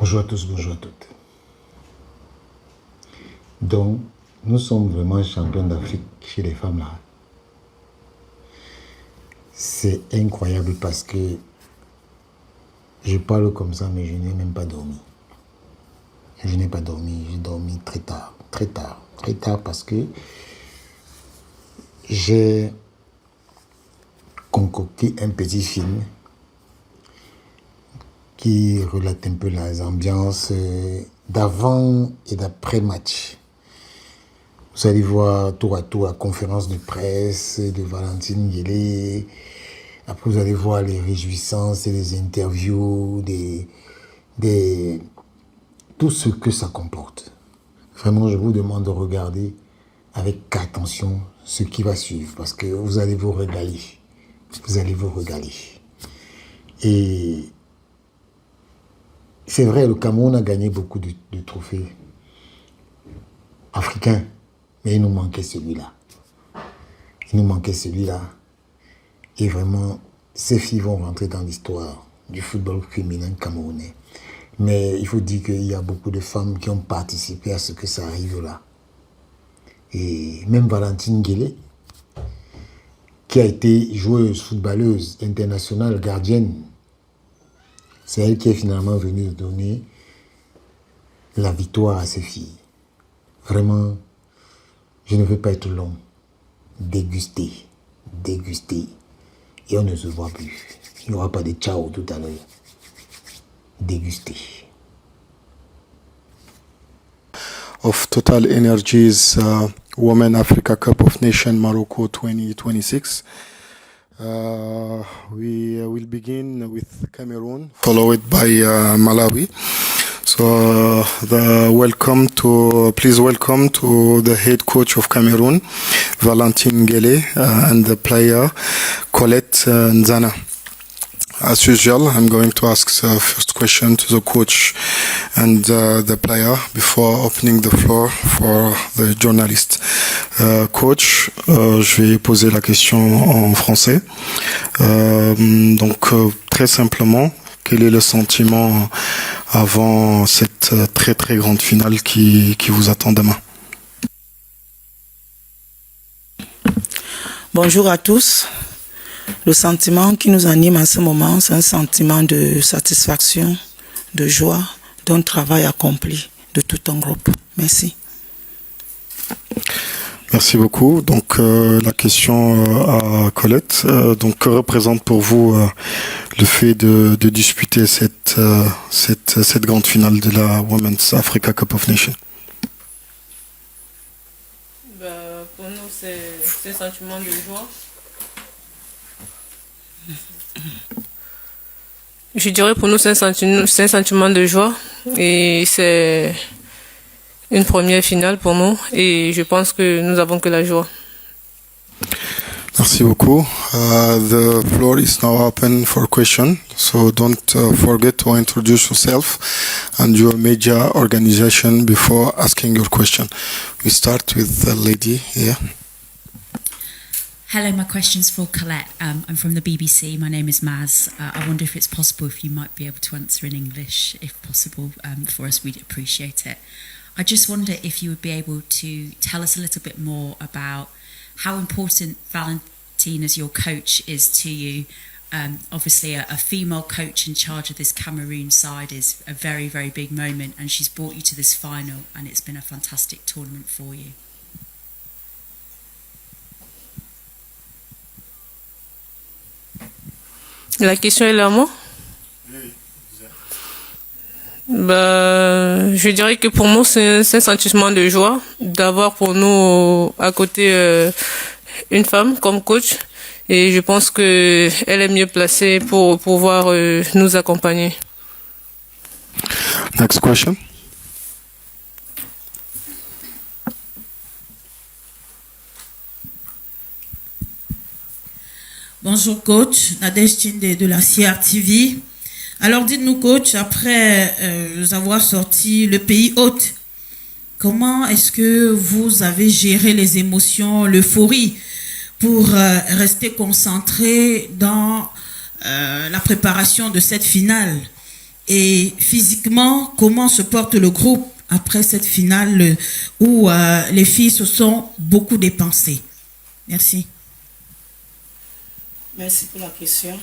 Bonjour à tous, bonjour à toutes. Donc, nous sommes vraiment champions d'Afrique chez les femmes là. C'est incroyable parce que je parle comme ça, mais je n'ai même pas dormi. Je n'ai pas dormi, j'ai dormi très tard parce que j'ai concocté un petit film qui relate un peu les ambiances d'avant et d'après match. Vous allez voir tour à tour la conférence de presse de Valentine Nguélé. Après, vous allez voir les réjouissances et les interviews, tout ce que ça comporte. Vraiment, je vous demande de regarder avec attention ce qui va suivre parce que vous allez vous régaler. Vous allez vous régaler. Et c'est vrai, le Cameroun a gagné beaucoup de trophées africains, mais il nous manquait celui-là. Il nous manquait celui-là. Et vraiment, ces filles vont rentrer dans l'histoire du football féminin camerounais. Mais il faut dire qu'il y a beaucoup de femmes qui ont participé à ce que ça arrive là. Et même Valentine Nguélé, qui a été joueuse, footballeuse, internationale, gardienne, c'est elle qui est finalement venue donner la victoire à ses filles. Vraiment, je ne veux pas être long. Déguster. Et on ne se voit plus. Il n'y aura pas de ciao tout à l'heure. Déguster. Of Total Energies Women Africa Cup of Nations Morocco 2026. We will begin with Cameroon, followed by Malawi. So please welcome to the head coach of Cameroon, Valentine Nguélé, and the player Colette Nzana. As usual, I'm going to ask the first question to the coach and the player before opening the floor for the journalist. Coach, je vais poser la question en français. Très simplement, quel est le sentiment avant cette très très grande finale qui vous attend demain? Bonjour à tous. Le sentiment qui nous anime en ce moment, c'est un sentiment de satisfaction, de joie, d'un travail accompli de tout un groupe. Merci. Merci beaucoup. Donc la question à Colette. Donc que représente pour vous le fait de disputer cette grande finale de la Women's Africa Cup of Nations? Pour nous, c'est un sentiment de joie. Je dirais pour nous c'est un sentiment de joie et c'est une première finale pour nous et je pense que nous avons que la joie. Merci beaucoup. The floor is now open for question. So don't forget to introduce yourself and your major organization before asking your question. We start with the lady here. Hello, my question's for Colette. I'm from the BBC. My name is Maz. I wonder if it's possible if you might be able to answer in English, if possible, for us. We'd appreciate it. I just wonder if you would be able to tell us a little bit more about how important Valentine as your coach is to you. Obviously, a female coach in charge of this Cameroon side is a very, very big moment, and she's brought you to this final, and it's been a fantastic tournament for you. La question est là, moi? Je dirais que pour nous, c'est un sentiment de joie d'avoir pour nous à côté une femme comme coach. Et je pense qu'elle est mieux placée pour pouvoir nous accompagner. Next question. Bonjour coach, Nadège de la CRTV. Alors dites-nous coach, après avoir sorti le pays hôte, comment est-ce que vous avez géré les émotions, l'euphorie pour rester concentré dans la préparation de cette finale? Et physiquement, comment se porte le groupe après cette finale où les filles se sont beaucoup dépensées? Merci. Merci pour la question.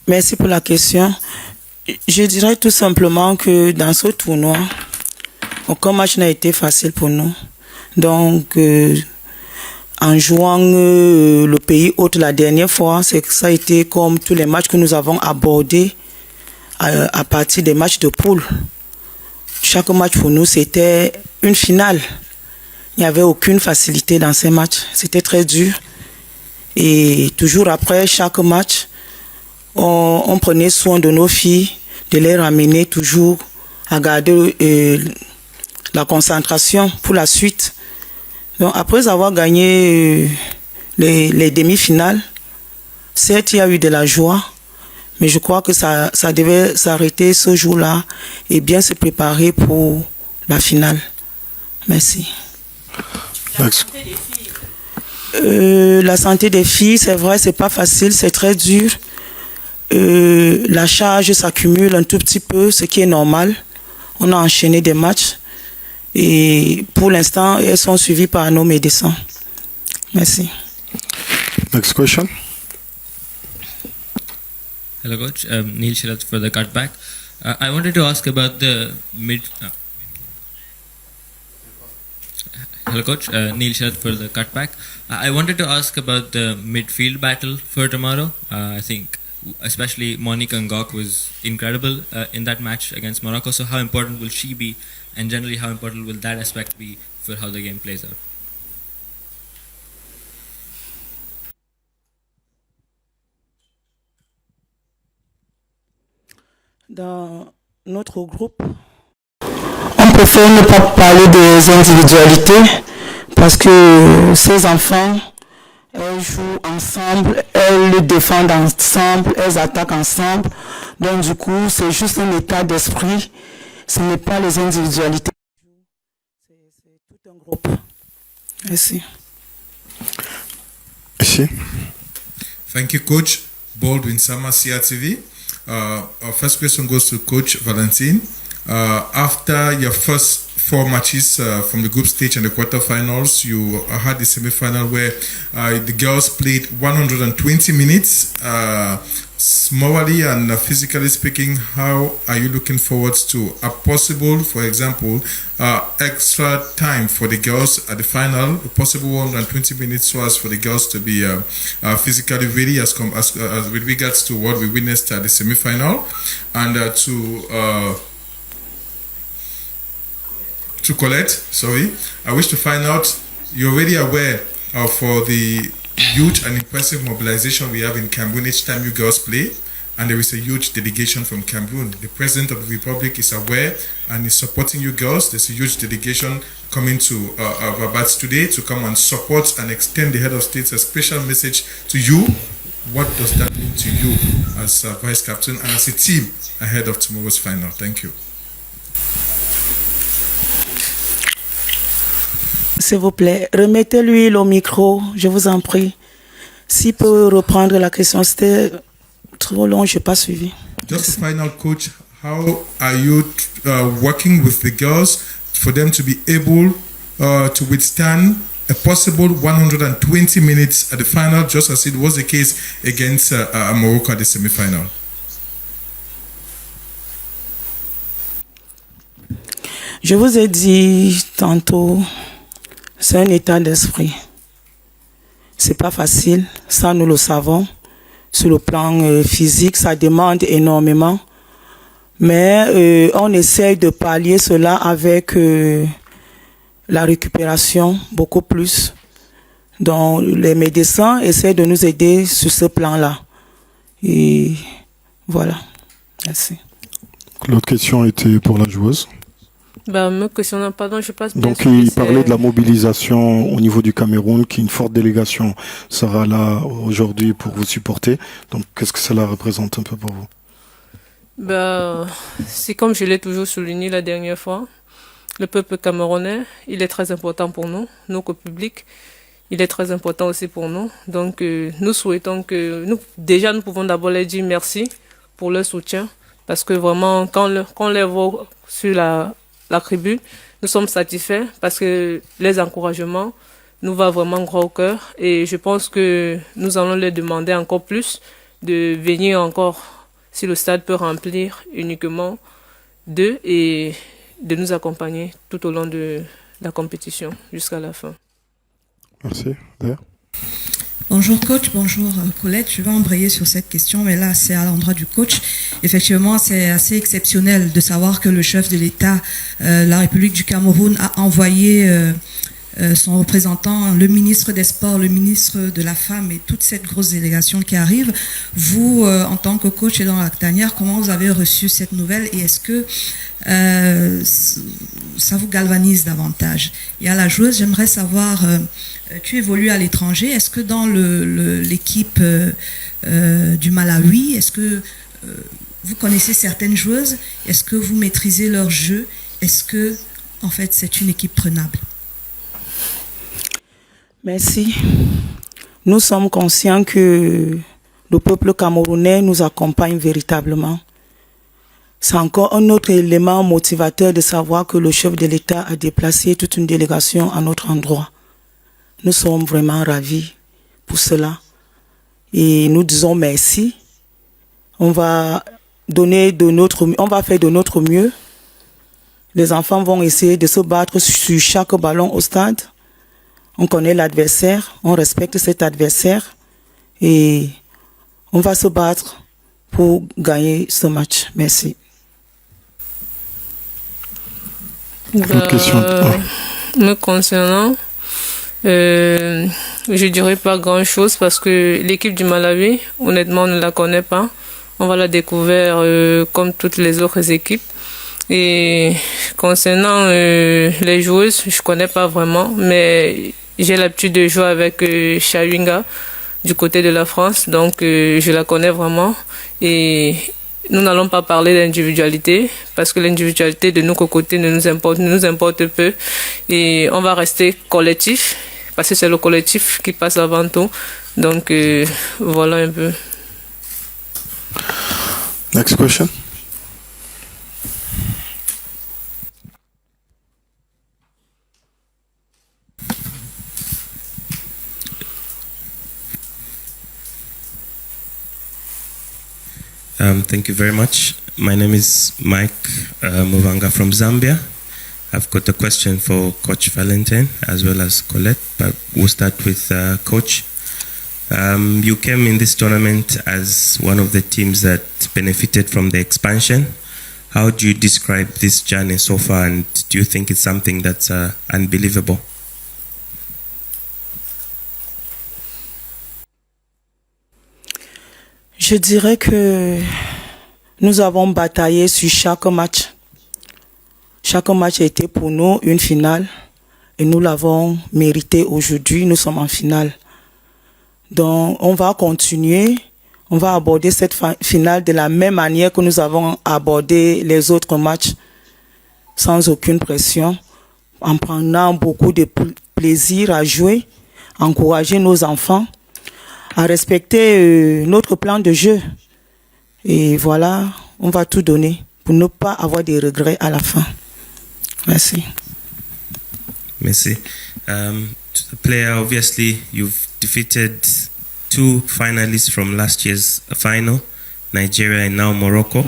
Merci pour la question. Je dirais tout simplement que dans ce tournoi, aucun match n'a été facile pour nous. Donc, en jouant le pays hôte la dernière fois, ça a été comme tous les matchs que nous avons abordés à partir des matchs de poule. Chaque match pour nous, c'était une finale. Il n'y avait aucune facilité dans ces matchs. C'était très dur. Et toujours après chaque match, on prenait soin de nos filles, de les ramener toujours à garder la concentration pour la suite. Donc après avoir gagné les demi-finales, certes il y a eu de la joie, mais je crois que ça devait s'arrêter ce jour-là et bien se préparer pour la finale. Merci. La santé des filles, c'est vrai, c'est pas facile, c'est très dur. La charge s'accumule un tout petit peu, ce qui est normal. On a enchaîné des matchs et pour l'instant, elles sont suivies par nos médecins. Merci. Next question. Hello, Coach. Neil Shirat for the cutback. I wanted to ask about the mid. Hello, Coach. Neil Shirat for the cutback. I wanted to ask about the midfield battle for tomorrow. I think especially Monica Ngok was incredible in that match against Morocco. So how important will she be, and generally how important will that aspect be for how the game plays out? Dans notre groupe, on préfère ne pas parler des individualités parce que ces enfants, elles jouent ensemble, elles défendent ensemble, elles attaquent ensemble. Donc du coup, c'est juste un état d'esprit. Ce n'est pas les individualités. C'est tout un groupe. Merci. Ici. Thank you, Coach. Baldwin Sama, CRTV. Our first question goes to Coach Valentin. After your first 4 matches from the group stage and the quarterfinals, you had the semi-final where the girls played 120 minutes. Morally and physically speaking, how are you looking forward to a possible, for example, extra time for the girls at the final, a possible 120 minutes so as for the girls to be physically ready as with regards to what we witnessed at the semi-final, and to Colette, sorry, I wish to find out, you're already aware for the huge and impressive mobilization we have in Cameroon each time you girls play, and there is a huge delegation from Cameroon. The President of the Republic is aware and is supporting you girls. There's a huge delegation coming to Rabat today to come and support and extend the head of state a special message to you. What does that mean to you as a vice captain and as a team ahead of tomorrow's final? Thank you. S'il vous plaît, remettez-lui le micro, je vous en prie. S'il peut reprendre la question, c'était trop long, je n'ai pas suivi. Just a final, Coach, how are you working with the girls for them to be able to withstand a possible 120 minutes at the final, just as it was the case against Morocco at the semi-final? Je vous ai dit tantôt, c'est un état d'esprit. C'est pas facile, ça nous le savons. Sur le plan physique, ça demande énormément. Mais on essaye de pallier cela avec la récupération, beaucoup plus. Donc les médecins essaient de nous aider sur ce plan-là. Et voilà. Merci. L'autre question était pour la joueuse. Me questionnant, pardon, je passe bien. Donc il parlait de la mobilisation au niveau du Cameroun, qu'une forte délégation sera là aujourd'hui pour vous supporter. Donc qu'est-ce que cela représente un peu pour vous? C'est comme je l'ai toujours souligné la dernière fois. Le peuple camerounais, il est très important pour nous, nous comme public. Il est très important aussi pour nous. Donc nous souhaitons que nous pouvons d'abord leur dire merci pour leur soutien. Parce que vraiment, quand on les voit sur la tribune, nous sommes satisfaits parce que les encouragements nous va vraiment droit au cœur. Et je pense que nous allons leur demander encore plus de venir encore, si le stade peut remplir uniquement d'eux, et de nous accompagner tout au long de la compétition jusqu'à la fin. Merci. D'ailleurs. Bonjour coach, bonjour Colette. Je vais embrayer sur cette question, mais là c'est à l'endroit du coach. Effectivement, c'est assez exceptionnel de savoir que le chef de l'État, la République du Cameroun, a envoyé son représentant, le ministre des Sports, le ministre de la Femme et toute cette grosse délégation qui arrive. Vous, en tant que coach et dans la tanière, comment vous avez reçu cette nouvelle et est-ce que ça vous galvanise davantage? Et à la joueuse, j'aimerais savoir, tu évolues à l'étranger, est-ce que dans l'équipe du Malawi, est-ce que vous connaissez certaines joueuses? Est-ce que vous maîtrisez leur jeu? Est-ce que, en fait, c'est une équipe prenable? Merci. Nous sommes conscients que le peuple camerounais nous accompagne véritablement. C'est encore un autre élément motivateur de savoir que le chef de l'État a déplacé toute une délégation à notre endroit. Nous sommes vraiment ravis pour cela. Et nous disons merci. On va faire de notre mieux. Les enfants vont essayer de se battre sur chaque ballon au stade. On connaît l'adversaire, on respecte cet adversaire et on va se battre pour gagner ce match. Merci. Autre question. Me concernant, je dirais pas grand-chose parce que l'équipe du Malawi, honnêtement, on ne la connaît pas. On va la découvrir comme toutes les autres équipes. Et concernant les joueuses, je connais pas vraiment, mais j'ai l'habitude de jouer avec Chawinga du côté de la France, donc je la connais vraiment. Et nous n'allons pas parler d'individualité parce que l'individualité de notre côté nous importe peu. Et on va rester collectif parce que c'est le collectif qui passe avant tout. Donc voilà un peu. Next question. Thank you very much. My name is Mike Muvanga from Zambia. I've got a question for Coach Valentin as well as Colette, but we'll start with Coach. You came in this tournament as one of the teams that benefited from the expansion. How do you describe this journey so far, and do you think it's something that's unbelievable? Je dirais que nous avons bataillé sur chaque match. Chaque match a été pour nous une finale et nous l'avons mérité aujourd'hui. Nous sommes en finale. Donc, on va continuer. On va aborder cette finale de la même manière que nous avons abordé les autres matchs, sans aucune pression, en prenant beaucoup de plaisir à jouer, à encourager nos enfants, à respecter notre plan de jeu. Et voilà, on va tout donner pour ne pas avoir des regrets à la fin. Merci. Merci. To the player, obviously, you've defeated two finalists from last year's final, Nigeria and now Morocco.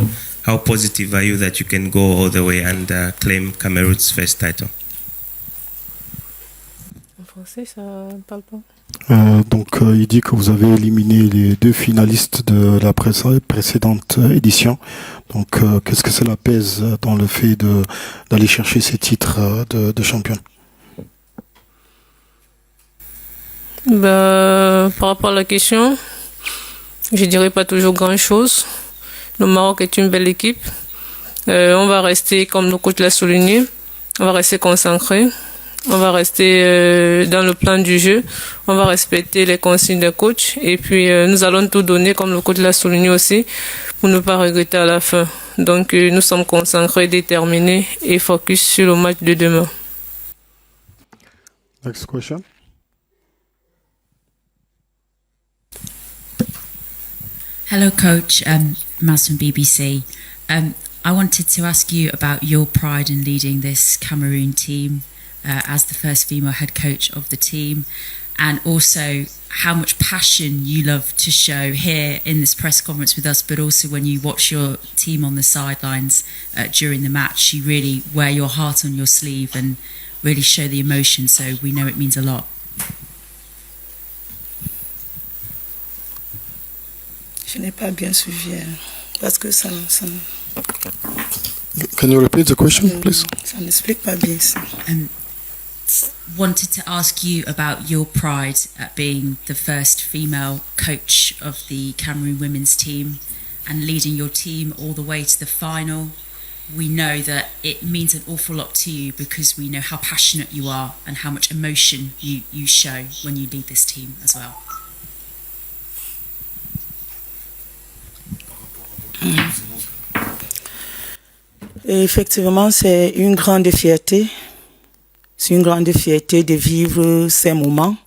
How positive are you that you can go all the way and claim Cameroon's first title? En français, ça parle pas. Donc, il dit que vous avez éliminé les deux finalistes de la précédente édition. Donc, qu'est-ce que cela pèse dans le fait d'aller chercher ces titres de champion? Par rapport à la question, je dirais pas toujours grand-chose. Le Maroc est une belle équipe. On va rester, comme le coach l'a souligné, on va rester concentré. On va rester dans le plan du jeu. On va respecter les consignes du coach. Et puis, nous allons tout donner, comme le coach l'a souligné aussi, pour ne pas regretter à la fin. Donc, nous sommes concentrés, déterminés et focus sur le match de demain. Next question. Hello, Coach. Maz from BBC. I wanted to ask you about your pride in leading this Cameroon team as the first female head coach of the team, and also how much passion you love to show here in this press conference with us, but also when you watch your team on the sidelines during the match. You really wear your heart on your sleeve and really show the emotion, so we know it means a lot. Je n'ai pas bien suivi parce que ça Can you repeat the question, please? ça n'explique pas bien ça. Wanted to ask you about your pride at being the first female coach of the Cameroon women's team and leading your team all the way to the final. We know that it means an awful lot to you because we know how passionate you are and how much emotion you show when you lead this team as well. Et effectivement, c'est une grande fierté. C'est une grande fierté de vivre ces moments.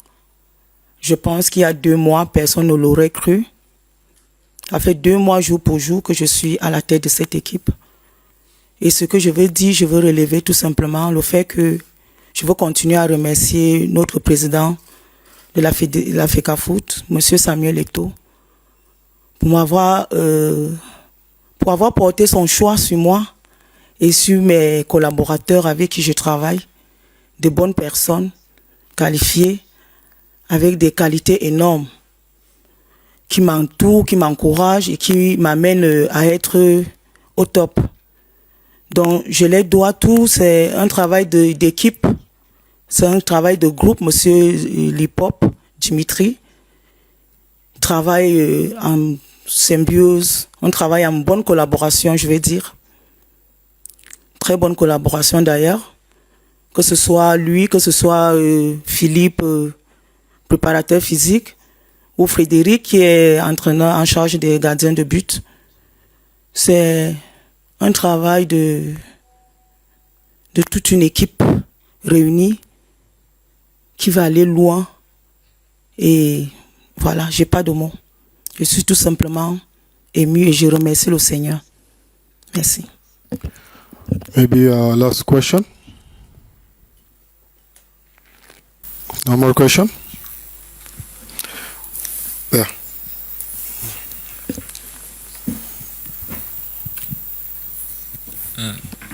Je pense qu'il y a 2 mois, personne ne l'aurait cru. Ça fait 2 mois, jour pour jour, que je suis à la tête de cette équipe. Et ce que je veux dire, je veux relever tout simplement le fait que je veux continuer à remercier notre président de la FECAFOOT, M. Samuel Eto'o, pour avoir porté son choix sur moi et sur mes collaborateurs avec qui je travaille, de bonnes personnes, qualifiées, avec des qualités énormes, qui m'entourent, qui m'encouragent et qui m'amènent à être au top. Donc, je les dois tout. C'est un travail d'équipe, c'est un travail de groupe. Monsieur Lipop, Dimitri, travaille en symbiose, on travaille en bonne collaboration, je vais dire. Très bonne collaboration d'ailleurs. Que ce soit lui, que ce soit Philippe, préparateur physique, ou Frédéric qui est entraîneur en charge des gardiens de but. C'est un travail de toute une équipe réunie qui va aller loin. Et voilà, j'ai pas de mots. Je suis tout simplement ému et je remercie le Seigneur. Merci. Maybe last question. No more question? Yeah.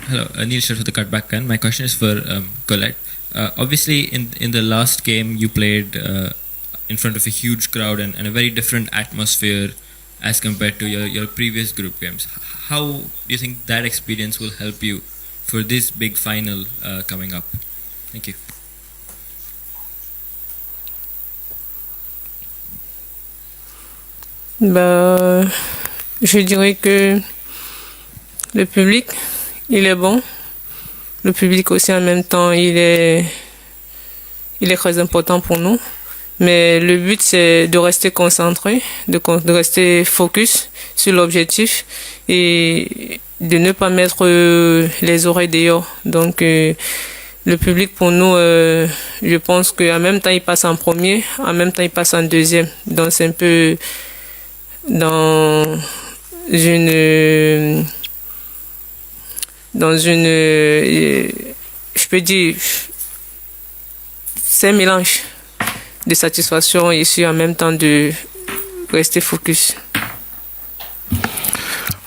Hello, Neil Shah for the Cutback Can. My question is for Colette. Obviously, in the last game, you played in front of a huge crowd and a very different atmosphere as compared to your previous group games. How do you think that experience will help you for this big final coming up? Thank you. Je dirais que le public, il est bon. Le public aussi en même temps, il est très important pour nous. Mais le but, c'est de rester concentré, de rester focus sur l'objectif et de ne pas mettre les oreilles dehors. Donc, le public, pour nous, je pense qu'en même temps, il passe en premier, en même temps, il passe en deuxième. Donc, c'est un peu dans une je peux dire, c'est un mélange de satisfaction et en même temps de rester focus.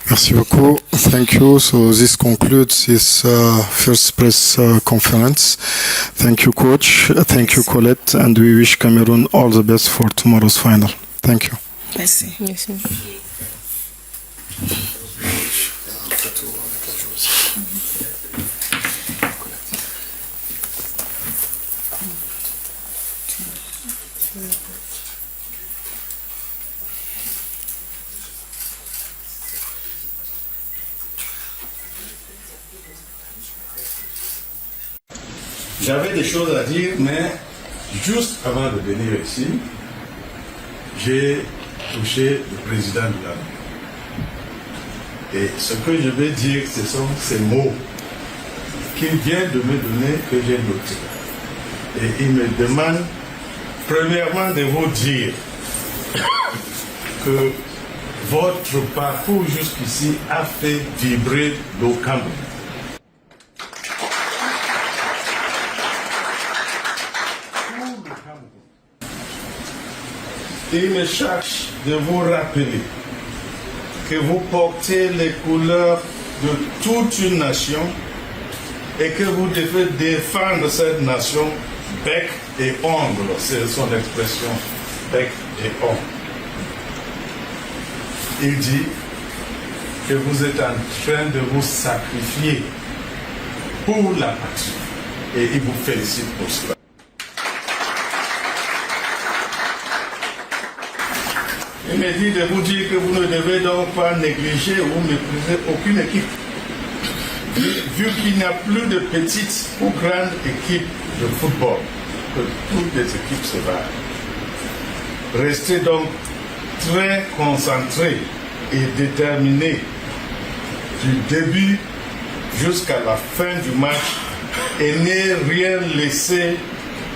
Merci beaucoup. Thank you. So this concludes this first press conference. Thank you, Coach. Thank you, Colette. And we wish Cameroon all the best for tomorrow's final. Thank you. Merci. Merci. J'avais des choses à dire, mais juste avant de venir ici, j'ai touché le président de la République. Et ce que je vais dire, ce sont ces mots qu'il vient de me donner que j'ai notés. Et il me demande, premièrement, de vous dire que votre parcours jusqu'ici a fait vibrer le Cameroun. Il me charge de vous rappeler que vous portez les couleurs de toute une nation et que vous devez défendre cette nation bec et ongle. C'est son expression, bec et ongle. Il dit que vous êtes en train de vous sacrifier pour la patrie et il vous félicite pour cela. Il me dit de vous dire que vous ne devez donc pas négliger ou mépriser aucune équipe. Vu qu'il n'y a plus de petites ou grandes équipes de football, que toutes les équipes se valent. Restez donc très concentrés et déterminés du début jusqu'à la fin du match et ne rien laisser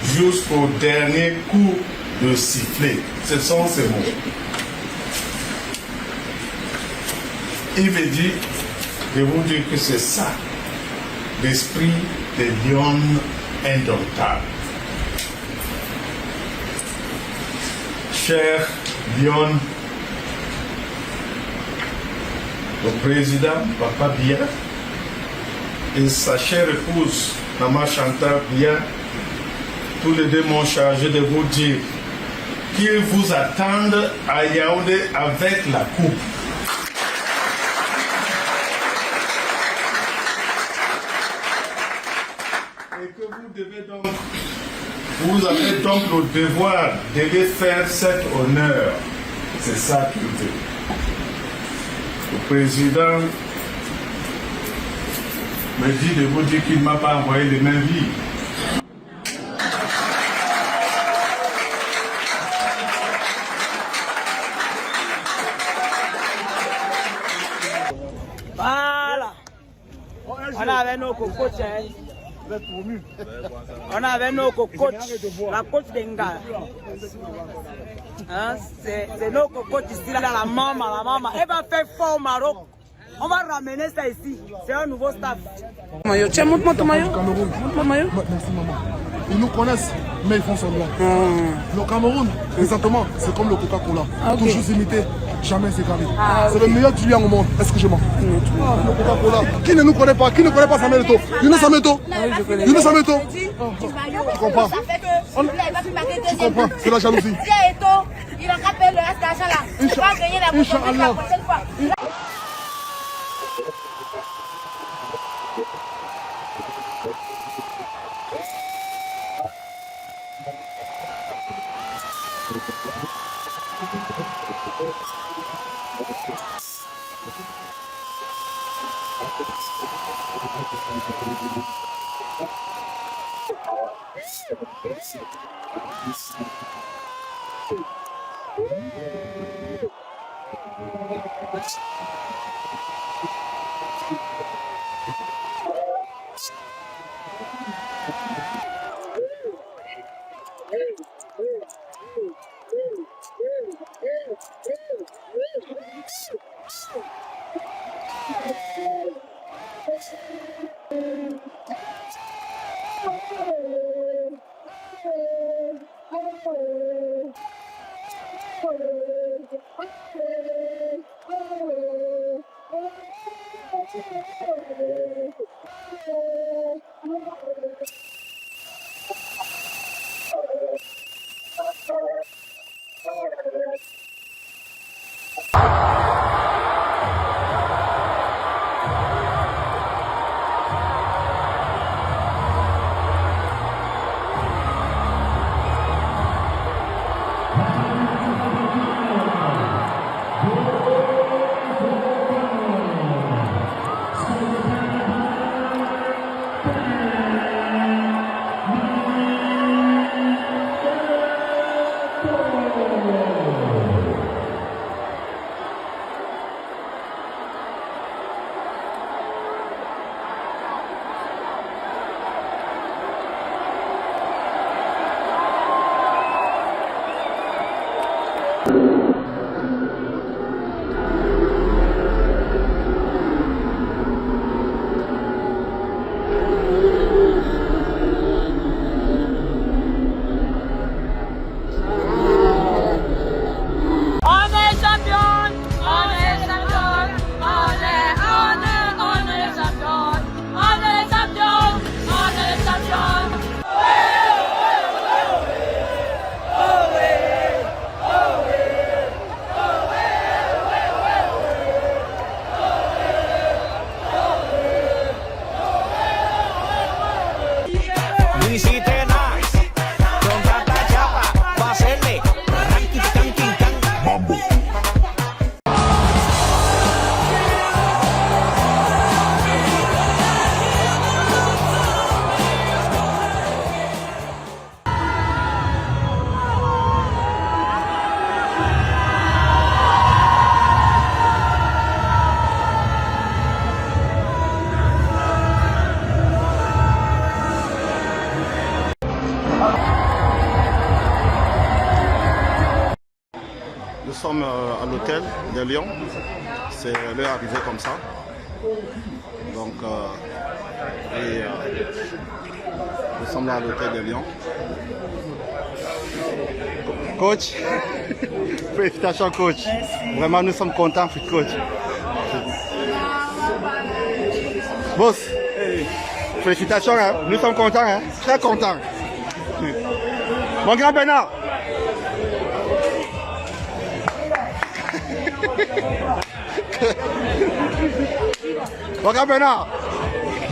jusqu'au dernier coup de sifflet. Ce sont ces mots. Il me dit de vous dire que c'est ça, l'esprit des lions indomptables. Cher Lyon, le président Papa Biya et sa chère épouse Maman Chantal Biya, tous les deux m'ont chargé de vous dire qu'ils vous attendent à Yaoundé avec la coupe. Et que vous avez donc le devoir de les faire cet honneur. C'est ça qu'il dit. Le président me dit de vous dire qu'il ne m'a pas envoyé les mêmes vies. Voilà. On avait nos cocottes. On avait nos cocottes. La coach d'Enga. Hein, c'est nos cocottes ici, là, la maman. Elle va faire fort au Maroc. On va ramener ça ici. C'est un nouveau staff. Maillot. Tiens, montre-moi ton maillot. Cameroun. Montre-moi le maillot. Merci, maman. Ils nous connaissent, mais ils font semblant. Le Cameroun, exactement, c'est comme le Coca-Cola. Okay. Toujours imité, jamais s'égarer. C'est le meilleur diluant au monde. Excusez-moi. Le Coca-Cola. Qui ne nous connaît pas? Qui ne connaît pas Samuel Eto'o? Younes Sameto. Younes Sameto. Tu comprends? Tu comprends? C'est la jalousie. Il va rappeler le reste d'argent là. Il va gagner la prochaine fois. à l'hôtel de Lyon. C'est leur arrivée comme ça. Donc, nous sommes là à l'hôtel de Lyon. Coach, félicitations coach. Vraiment, nous sommes contents, coach. Boss, félicitations, hein. Nous sommes contents, hein. Très contents. Mon grand Bernard. Mon grand Bernard.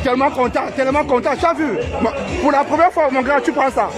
Tellement content, tu as vu. Pour la première fois, mon grand, tu prends ça.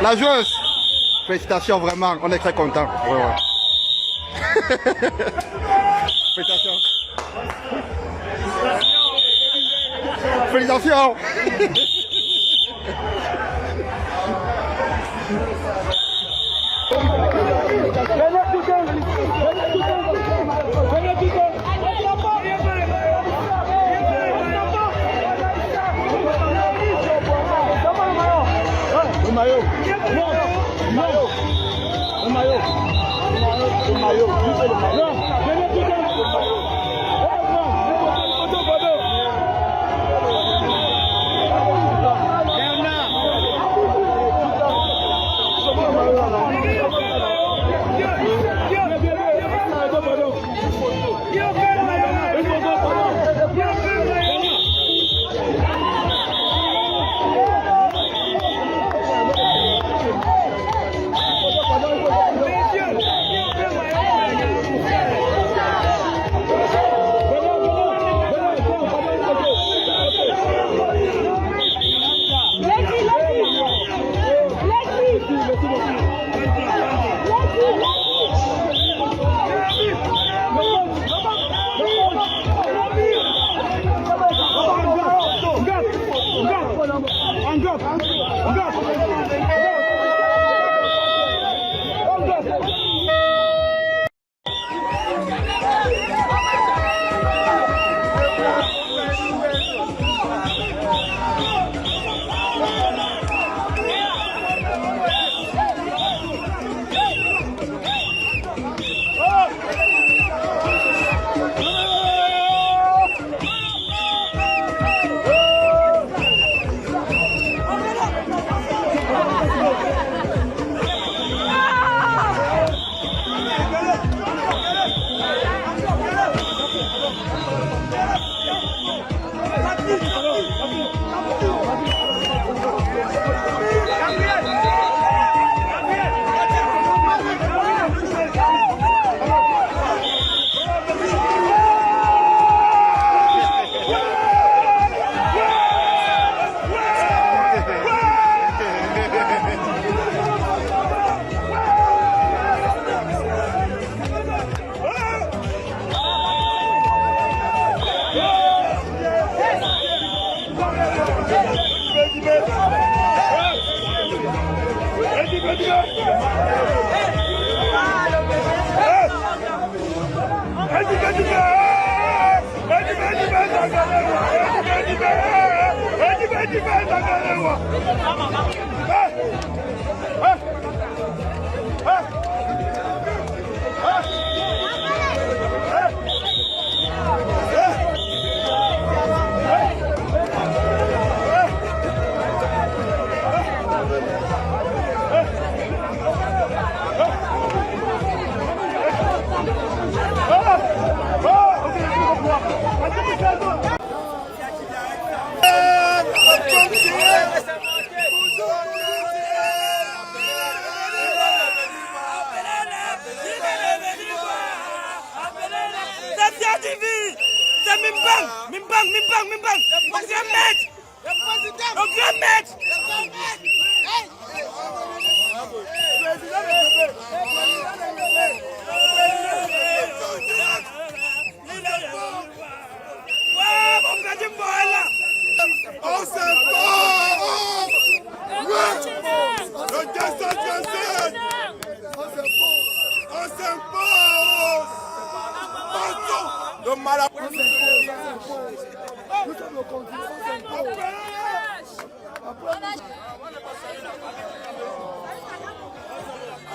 La joueuse, félicitations vraiment, on est très contents. Ouais, ouais. Félicitations. Félicitations. C'est Mimbang. Le grand maître.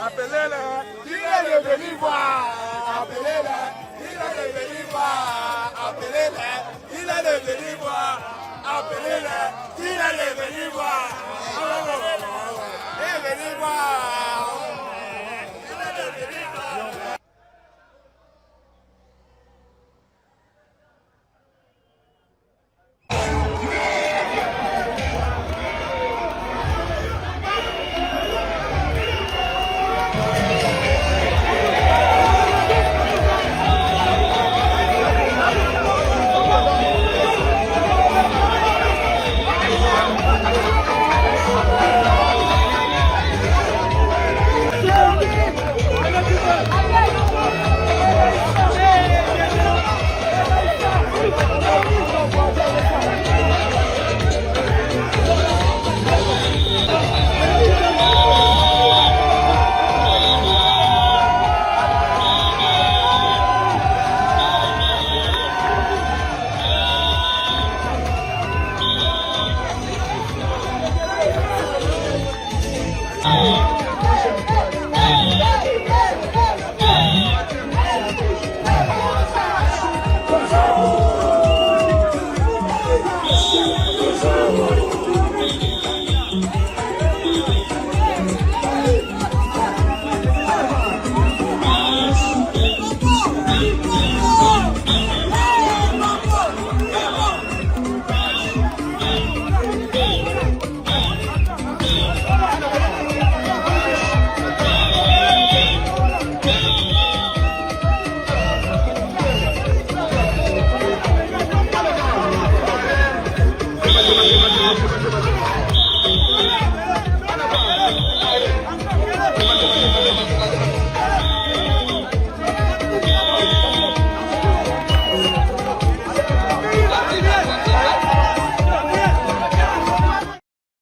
Appelez-le, il est venu voir. Appelez-le, il est venu voir. Appelez-le, il est venu voir. Appelez-le, il est venu voir. Il est venu voir.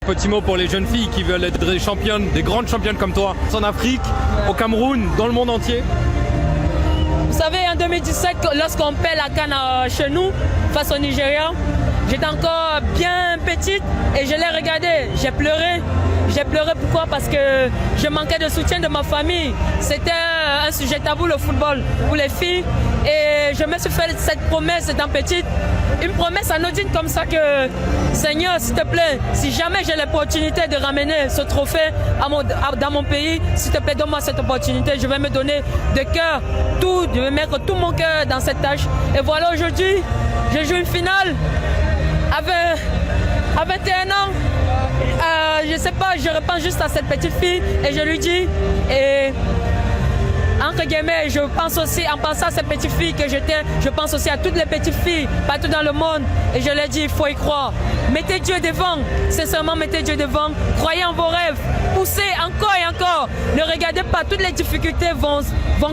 Petit mot pour les jeunes filles qui veulent être des championnes, des grandes championnes comme toi, en Afrique, au Cameroun, dans le monde entier. Vous savez, en 2017, lorsqu'on perd la CAN chez nous, face au Nigeria, j'étais encore bien petite et je l'ai regardé, j'ai pleuré. J'ai pleuré pourquoi? Parce que je manquais de soutien de ma famille. C'était un sujet tabou, le football, pour les filles. Et je me suis fait cette promesse étant petite. Une promesse anodine comme ça que, Seigneur, s'il te plaît, si jamais j'ai l'opportunité de ramener ce trophée dans mon pays, s'il te plaît, donne-moi cette opportunité. Je vais me donner de cœur, je vais mettre tout mon cœur dans cette tâche. Et voilà, aujourd'hui, je joue une finale à 21 ans. Je sais pas, je repense juste à cette petite fille et je lui dis, et entre guillemets, je pense aussi, en pensant à cette petite fille que j'étais, je pense aussi à toutes les petites filles partout dans le monde et je leur dis, il faut y croire. Mettez Dieu devant, sincèrement mettez Dieu devant, croyez en vos rêves, poussez encore et encore. Ne regardez pas, toutes les difficultés vont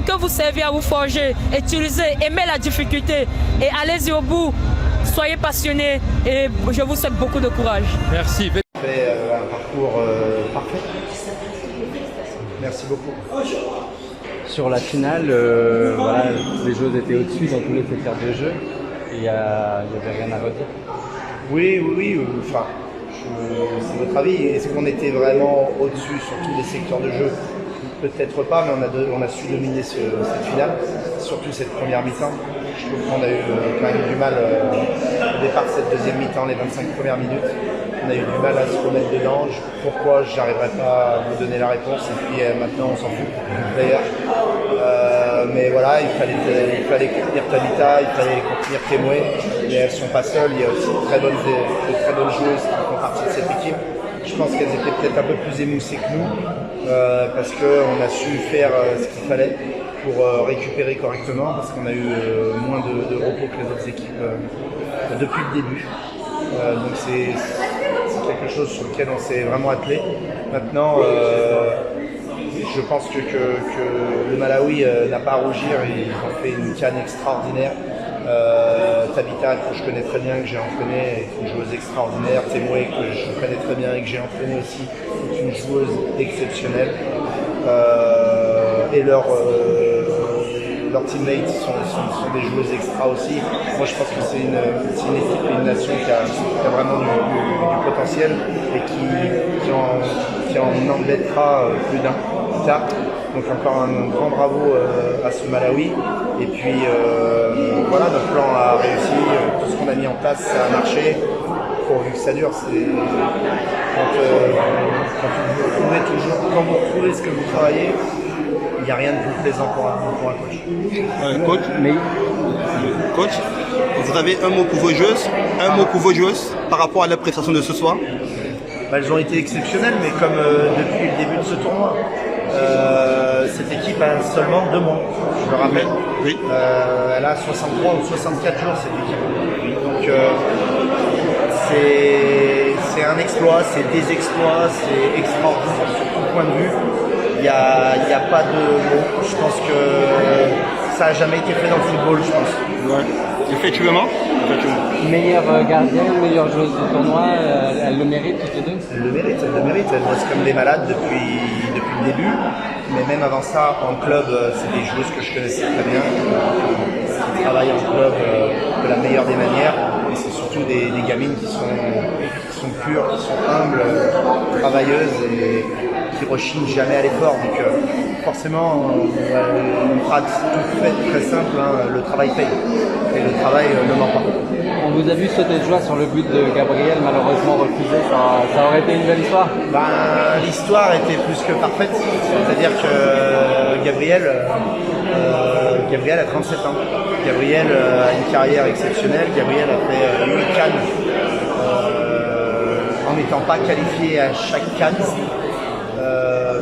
que vous servir à vous forger. Utilisez, aimez la difficulté et allez-y au bout. Soyez passionnés et je vous souhaite beaucoup de courage. Merci. Fait un parcours parfait. Merci beaucoup. Sur la finale, voilà, les joueurs étaient au-dessus dans tous les secteurs de jeu. Il n'y avait rien à redire. Oui. Enfin, c'est votre avis. Est-ce qu'on était vraiment au-dessus sur tous les secteurs de jeu? Peut-être pas, mais on a su dominer cette finale, surtout cette première mi-temps. Je trouve qu'on a eu quand même du mal au départ de cette deuxième mi-temps, les 25 premières minutes. On a eu du mal à se remettre dedans. Pourquoi j'arriverai pas à vous donner la réponse et puis maintenant on s'en fout d'ailleurs. Mais voilà, il fallait contenir Tabitha, il fallait contenir Kemwe. Mais elles ne sont pas seules, il y a aussi de très bonnes joueuses qui font partie de cette équipe. Je pense qu'elles étaient peut-être un peu plus émoussées que nous parce qu'on a su faire ce qu'il fallait pour récupérer correctement parce qu'on a eu moins de repos que les autres équipes depuis le début. Donc c'est ce quelque chose sur lequel on s'est vraiment attelé. Maintenant, je pense que le Malawi n'a pas à rougir, ils ont fait une CAN extraordinaire. Tabitha, que je connais très bien, que j'ai entraîné, est une joueuse extraordinaire. Temwe, que je connais très bien et que j'ai entraîné aussi, est une joueuse exceptionnelle. Et leurs teammates sont des joueuses extra aussi. Moi, je pense que c'est une équipe et une nation qui a vraiment du potentiel et qui en embêtera plus d'un plus tard. Donc encore un grand bravo à ce Malawi. Et puis voilà, notre plan a réussi, tout ce qu'on a mis en place, ça a marché. Pourvu que ça dure, c'est quand vous retrouvez ce que vous travaillez, il n'y a rien de plus plaisant pour un coach. Coach, vous avez un mot pour vos joueuses, par rapport à la prestation de ce soir? Elles ont été exceptionnelles, mais comme depuis le début de ce tournoi, cette équipe a seulement 2 mois, je le rappelle. Oui. Elle a 63 ou 64 jours, cette équipe. Donc c'est un exploit, c'est des exploits, c'est extraordinaire sur tout point de vue. Il n'y a pas de mots. Je pense que ça n'a jamais été fait dans le football, je pense. Ouais. Effectivement. Meilleure gardienne, meilleure joueuse du tournoi, elle le mérite toutes les deux? Elle le mérite. Elle bosse comme des malades depuis le début. Mais même avant ça, en club, c'est des joueuses que je connaissais très bien, qui travaillent en club de la meilleure des manières. Et c'est surtout des gamines qui sont pures, qui sont humbles, travailleuses et qui rechignent jamais à l'effort. Donc forcément, une phrase toute faite, très simple, hein, le travail paye. Et le travail ne ment pas. On vous a vu sauter de joie sur le but de Gabriel, malheureusement refusé. Ça aurait été une belle histoire? L'histoire était plus que parfaite. C'est-à-dire que Gabriel a 37 ans. Gabriel a une carrière exceptionnelle. Gabriel a fait 8 CAN en n'étant pas qualifié à chaque CAN.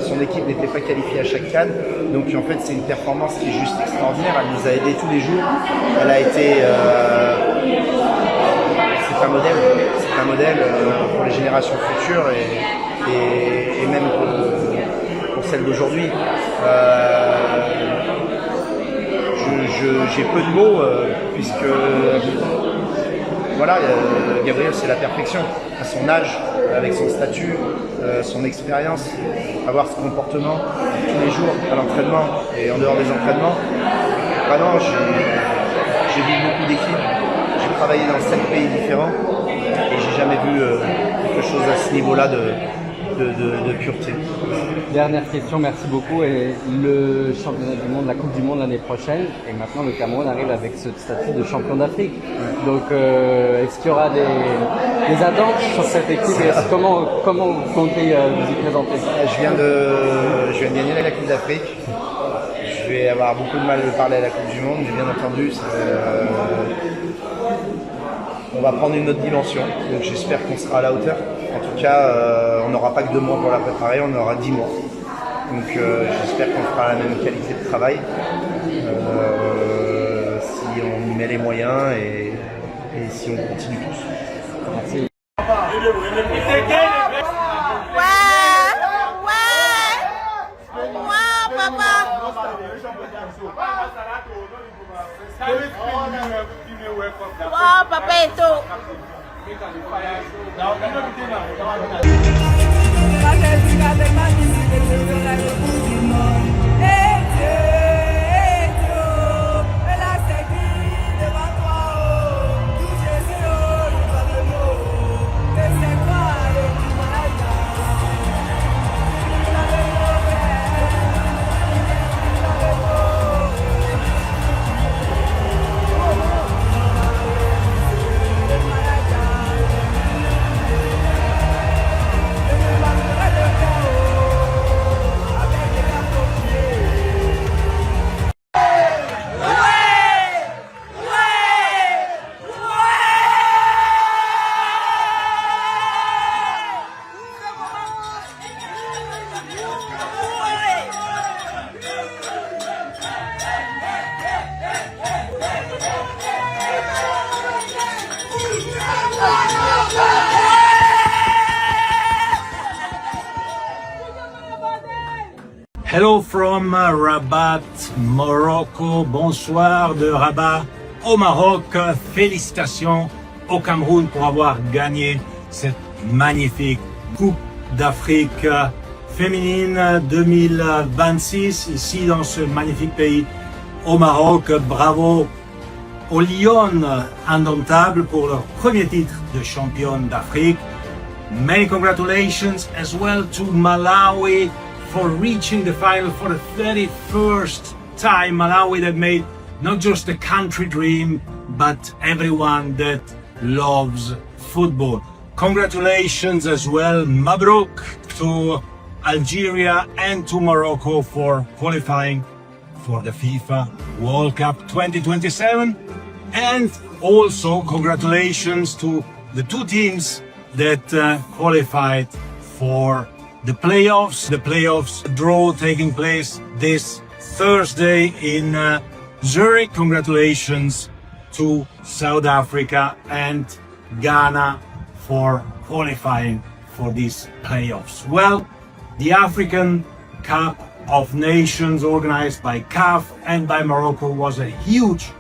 Son équipe n'était pas qualifiée à chaque CAN, donc en fait c'est une performance qui est juste extraordinaire. Elle nous a aidés tous les jours. Elle a été, c'est un modèle pour les générations futures et même pour celles d'aujourd'hui. J'ai peu de mots puisque voilà, Gabriel c'est la perfection à son âge, avec son statut, son expérience, avoir ce comportement tous les jours à l'entraînement et en dehors des entraînements. Vraiment, j'ai vu beaucoup d'équipes, j'ai travaillé dans 7 pays différents et j'ai jamais vu quelque chose à ce niveau-là de pureté. Dernière question, merci beaucoup. Et le championnat du monde, la Coupe du Monde l'année prochaine, et maintenant le Cameroun arrive avec ce statut de champion d'Afrique. Donc est-ce qu'il y aura des attentes sur cette équipe et comment vous comptez vous y présenter? Je viens de gagner la Coupe d'Afrique. Je vais avoir beaucoup de mal de parler à la Coupe du Monde, mais bien entendu, on va prendre une autre dimension. Donc j'espère qu'on sera à la hauteur. En tout cas, on n'aura pas que 2 mois pour la préparer, on aura 10 mois. Donc j'espère qu'on fera la même qualité de travail si on y met les moyens et si on continue tous. Merci. Hello from Rabat, Morocco. Bonsoir de Rabat au Maroc. Félicitations au Cameroun pour avoir gagné cette magnifique Coupe d'Afrique féminine 2026 ici dans ce magnifique pays au Maroc. Bravo aux Lions indomptables pour leur premier titre de championne d'Afrique. Many congratulations as well to Malawi for reaching the final for the 31st time. Malawi that made not just the country dream, but everyone that loves football. Congratulations as well, Mabruk, to Algeria and to Morocco for qualifying for the FIFA World Cup 2027. And also congratulations to the two teams that qualified for the playoffs draw taking place this Thursday in Zurich. Congratulations to South Africa and Ghana for qualifying for these playoffs. Well, the African Cup of Nations organized by CAF and by Morocco was a huge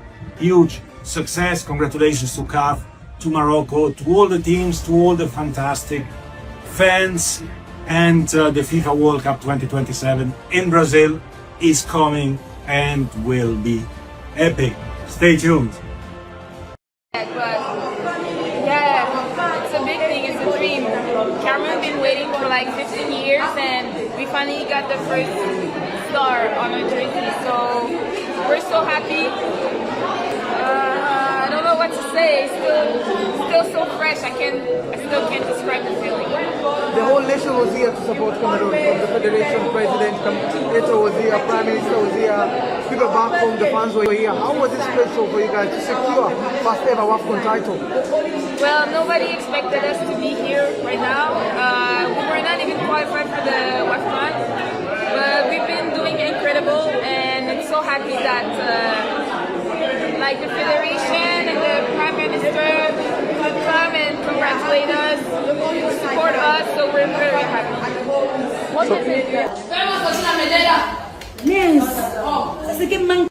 success. Congratulations to CAF, to Morocco, to all the teams, to all the fantastic fans. And the FIFA World Cup 2027 in Brazil is coming and will be epic. Stay tuned. But yeah, it's a big thing, it's a dream. Cameroon been waiting for like 15 years and we finally got the first star on our jersey. So we're so happy. I don't know what to say. Still so fresh. I still can't describe the feeling. The whole nation was here to support Cameroon. From the Federation President, Eto was here, Prime Minister was here, people back home, the fans were here. How was it special for you guys to secure first ever WAFCON title? Well, nobody expected us to be here right now. We were not even qualified for the WAFCON, but we've been doing incredible, and I'm so happy that like the Federation and the Prime Minister could come and congratulate us, support us, so we're very happy. What is it? Yes. C'est que man.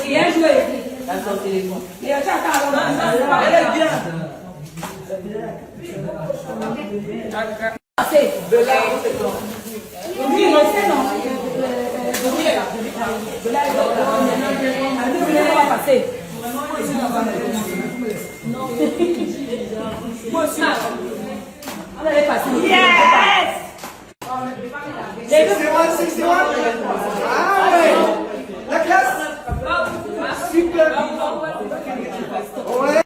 Bien joué. Il a déjà elle est bien. Yes! 61. Ah ouais! La classe! Super! Ouais!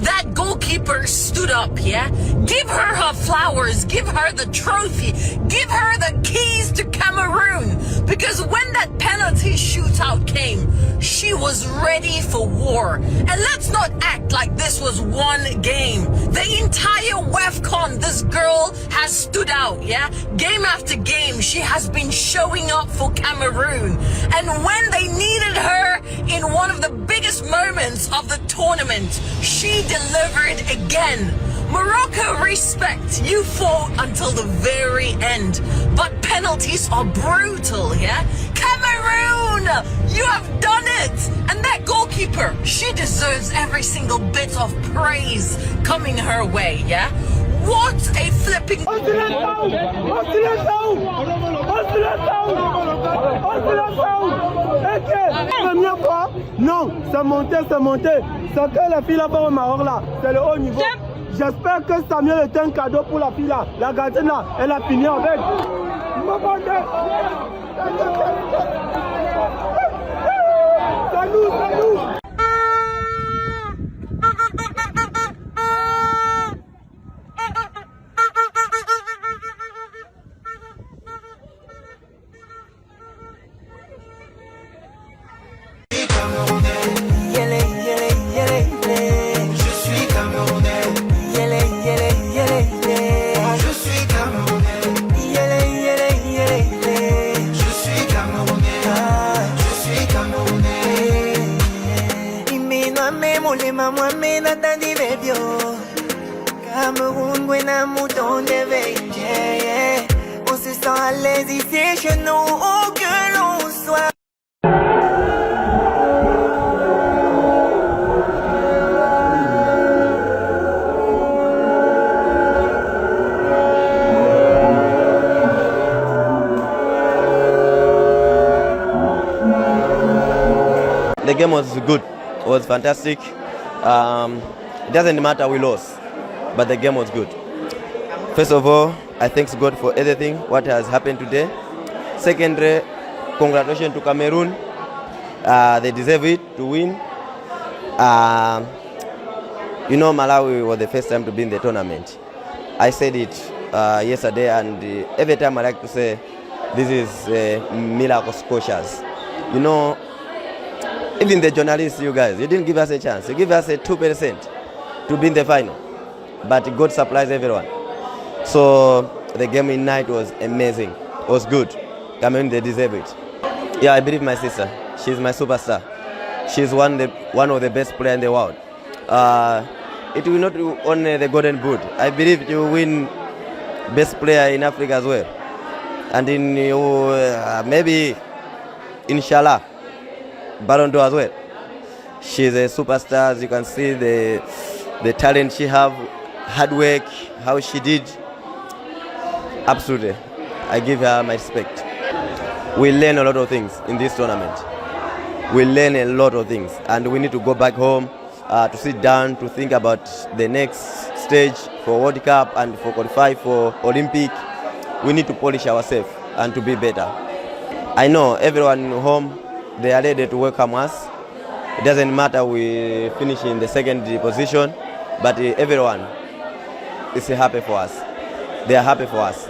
That goalkeeper stood up, yeah? Give her her flowers, give her the trophy, give her the keys to Cameroon. Because when that penalty shootout came, she was ready for war. And let's not act like this was one game. The entire WAFCON, this girl has stood out, yeah? Game after game, she has been showing up for Cameroon. And when they needed her in one of the biggest moments of the tournament, she delivered again. Morocco, respect. You fought until the very end. But penalties are brutal, yeah? Cameroon! You have done it! And that goalkeeper, she deserves every single bit of praise coming her way, yeah? What a flipping... Première fois, non, c'est monté. Ce que la fille a fait au Maroc là, c'est le haut niveau. J'espère que Samuel est un cadeau pour la fille là. La gardienne là, elle a fini avec. Salut. Cameroun, Gwena, mouton d'éveil. On se sent à l'aise ici chez nous, où que l'on soit. The game was good. It was fantastic. It doesn't matter we lost, but the game was good. First of all, I thank God for everything what has happened today. Secondly, congratulations to Cameroon. They deserve it to win. You know, Malawi was the first time to be in the tournament. I said it yesterday, and every time I like to say this is miracle Scotias. You know, even the journalists, you guys, you didn't give us a chance. You give us a 2% to be in the final, but God supplies everyone. So the game in night was amazing. It was good. Cameroon, they deserve it. Yeah, I believe my sister. She's my superstar. She's one of the best players in the world. It will not only the Golden Boot. I believe she will win best player in Africa as well. And in maybe, inshallah, Ballon d'Or as well. She's a superstar. As you can see, the talent she have, hard work, how she did. Absolutely, I give her my respect. We learn a lot of things in this tournament. We learn a lot of things, and we need to go back home to sit down to think about the next stage for World Cup and for qualify for Olympic. We need to polish ourselves and to be better. I know everyone home, they are ready to welcome us. It doesn't matter we finish in the second position, but everyone is happy for us. They are happy for us.